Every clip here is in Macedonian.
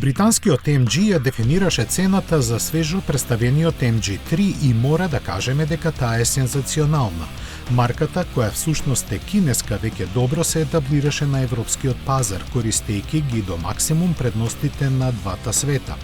Британскиот MG ја дефинираше цената за свежо представениот MG3 и мора да кажеме дека таа е сензационална. Марката, која всушност е кинеска, веќе добро се етаблираше на европскиот пазар, користејќи ги до максимум предностите на двата света.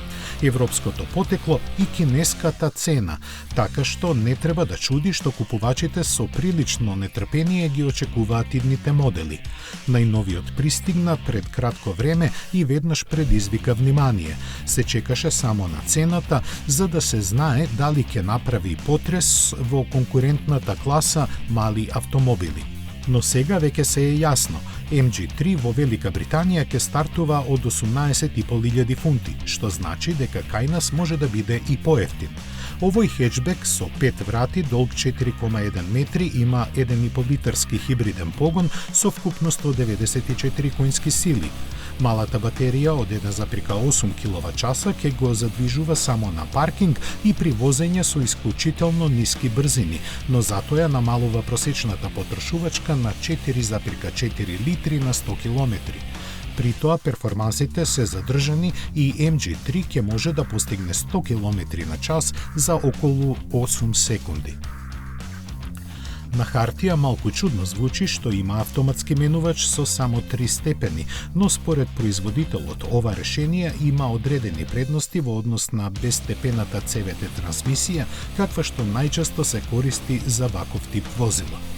Европското потекло и кинеската цена, така што не треба да чуди што купувачите со прилично нетрпение ги очекуваат идните модели. Најновиот пристигна пред кратко време и веднаш предизвика внимание. Се чекаше само на цената, за да се знае дали ќе направи потрес во конкурентната класа мали автомобили. Но сега веќе се е јасно. MG3 во Велика Британија ќе стартува од 18.500 фунти, што значи дека кај нас може да биде и поевтин. Овој хеджбек со 5 врати, долг 4,1 метри, има 1,5 литарски хибриден погон со вкупност од 94 коњски сили. Малата батерија од 1,8 киловат-часа ќе го задвижува само на паркинг и при возење со исклучително ниски брзини, но затоа ја намалува просечната потрошувачка на 4,4 литри на 100 километри. При тоа перформансите се задржани и MG3 ќе може да постигне 100 км на час за околу 8 секунди. На хартија малку чудно звучи што има автоматски менувач со само 3 степени, но според производителот ова решение има одредени предности во однос на безстепената CVT трансмисија, каква што најчесто се користи за ваков тип возила.